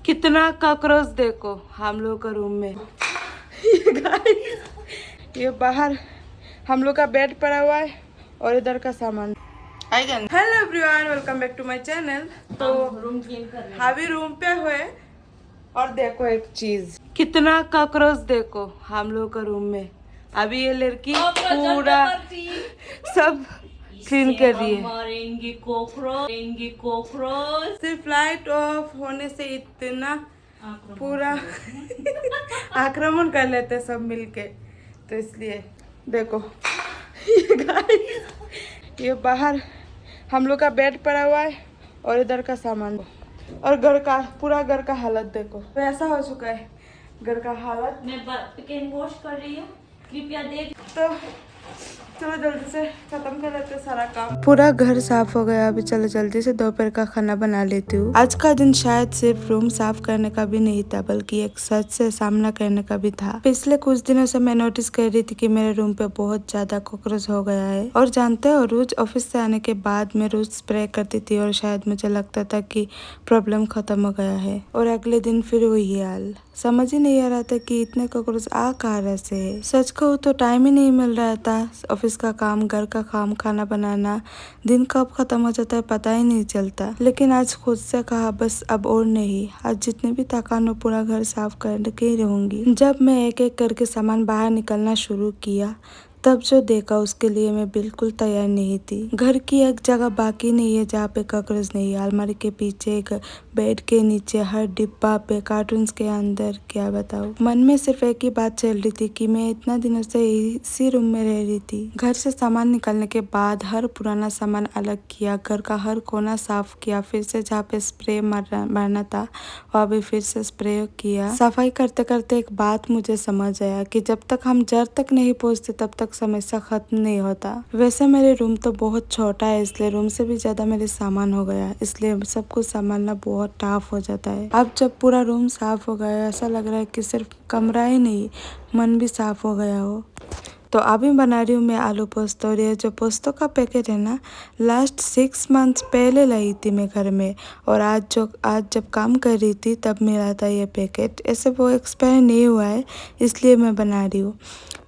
कितना कॉकरोच देखो हम लोग का रूम में। ये गाइस, ये बाहर हम लोग का बेड पड़ा हुआ है और इधर का सामान। Hello everyone, welcome back to my channel. तो रूम क्लीन कर रहे हैं। अभी रूम पे हुए और देखो एक चीज, कितना कॉकरोच देखो हम लोग का रूम में। अभी ये लड़की पूरा सब क्लीन कर रही है। मारेंगे कोकरोच। सिर्फ लाइट ऑफ होने से इतना पूरा आक्रमण कर लेते हैं सब मिलके, तो इसलिए देखो। ये गाइस, ये बाहर हम लोग का बेड पड़ा हुआ है और इधर का सामान और घर का पूरा घर का हालत देखो। तो ऐसा हो चुका है घर का हालत। मैं पिक वॉश कर रही हूँ, कृपया देख। तो चलो जल्दी से खत्म कर लेते सारा काम। पूरा घर साफ हो गया। अभी चलो जल्दी से दोपहर का खाना बना लेती हूँ। आज का दिन शायद सिर्फ रूम साफ करने का भी नहीं था, बल्कि एक सच से सामना करने का भी था। पिछले कुछ दिनों से मैं नोटिस कर रही थी कि मेरे रूम पे बहुत ज्यादा कॉकरोच हो गया है। और जानते हो, रोज ऑफिस से आने के बाद मैं रोज स्प्रे करती थी और शायद मुझे लगता था कि प्रॉब्लम खत्म हो गया है, और अगले दिन फिर वही हाल। समझ ही नहीं आ रहा था कि इतने कॉकरोच आ कहाँ से है। सच कहूँ तो टाइम ही नहीं मिल रहा था। ऑफिस का काम, घर का काम, खाना बनाना, दिन कब खत्म हो जाता है पता ही नहीं चलता। लेकिन आज खुद से कहा बस अब और नहीं, आज जितने भी थकान हो पूरा घर साफ करके ही रहूंगी। जब मैं एक एक करके सामान बाहर निकलना शुरू किया, तब जो देखा उसके लिए मैं बिल्कुल तैयार नहीं थी। घर की एक जगह बाकी नहीं है जहाँ पे कॉकरोच नहीं है। अलमारी के पीछे, बेड के नीचे, हर डिब्बा पे, कार्टून्स के अंदर, क्या बताऊँ। मन में सिर्फ एक ही बात चल रही थी कि मैं इतना दिनों से इसी रूम में रह रही थी। घर से सामान निकालने के बाद हर पुराना सामान अलग किया, घर का हर कोना साफ किया, फिर से जहाँ पे स्प्रे मारना था वहाँ भी फिर से स्प्रे किया। सफाई करते करते एक बात मुझे समझ आया कि जब तक हम जड़ तक नहीं पहुँचते तब तक समस्या खत्म नहीं होता। वैसे मेरे रूम तो बहुत छोटा है, इसलिए रूम से भी ज्यादा मेरे सामान हो गया, इसलिए सब कुछ संभालना बहुत टफ हो जाता है। अब जब पूरा रूम साफ हो गया, ऐसा लग रहा है कि सिर्फ कमरा ही नहीं, मन भी साफ हो गया हो। तो अभी बना रही हूँ मैं आलू पोस्तो। और ये जो पोस्तो का पैकेट है ना, लास्ट 6 मंथ्स पहले लाई थी मैं घर में, और आज जब काम कर रही थी तब मिला था ये पैकेट। ऐसे वो एक्सपायर नहीं हुआ है, इसलिए मैं बना रही हूँ।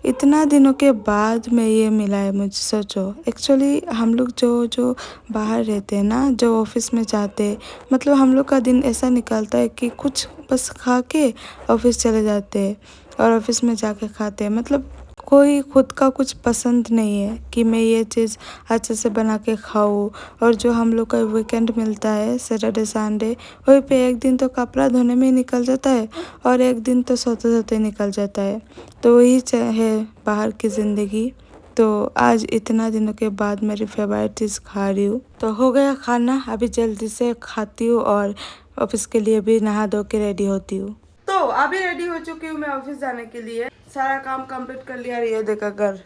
इतना दिनों के बाद में ये मिला है मुझे। सोचो, एक्चुअली हम लोग जो बाहर रहते हैं ना, जो ऑफिस में जाते, मतलब हम लोग का दिन ऐसा निकलता है कि कुछ बस खा के ऑफिस चले जाते हैं और ऑफिस में जाके खाते हैं। मतलब कोई खुद का कुछ पसंद नहीं है कि मैं ये चीज़ अच्छे से बना के खाऊं। और जो हम लोग का वीकेंड मिलता है, सैटरडे संडे, वही पे एक दिन तो कपड़ा धोने में निकल जाता है और एक दिन तो सोते सोते निकल जाता है। तो वही है बाहर की ज़िंदगी। तो आज इतना दिनों के बाद मेरी फेवरेट चीज़ खा रही हूँ। तो हो गया खाना, अभी जल्दी से खाती हूँ और ऑफिस के लिए भी नहा धो के रेडी होती हूँ। तो अभी रेडी हो चुकी हूँ मैं ऑफिस जाने के लिए। सारा काम कंप्लीट कर लिया। ये देखा घर,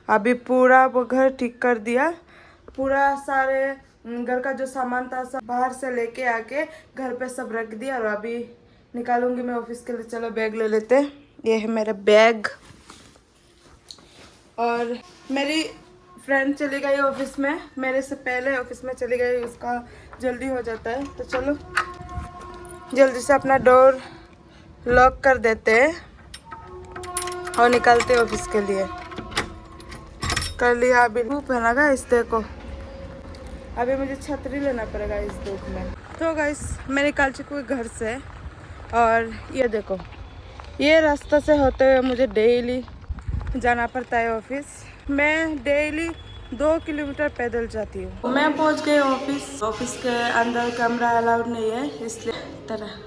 अभी पूरा वो घर ठीक कर दिया। पूरा सारे घर का जो सामान था सब बाहर से लेके आके घर पे सब रख दिया, और अभी निकालूंगी मैं ऑफिस के लिए। चलो बैग ले लेते। ये है मेरा बैग। और मेरी फ्रेंड चली गई ऑफिस में, मेरे से पहले ऑफिस में चली गई, उसका जल्दी हो जाता है। तो चलो जल्दी से अपना डोर लॉक कर देते हैं और निकलते हैं ऑफिस के लिए। कर लिया। अभी धूप है ना गाइस, देखो अभी मुझे छतरी लेना पड़ेगा इस धूप में। तो गाइस मैं निकल चुकी हूँ घर से, और ये देखो, ये रास्ता से होते हुए मुझे डेली जाना पड़ता है ऑफिस। मैं डेली 2 किलोमीटर पैदल जाती हूँ। मैं पहुँच गई ऑफिस। ऑफिस के अंदर कैमरा अलाउड नहीं है, इसलिए तरह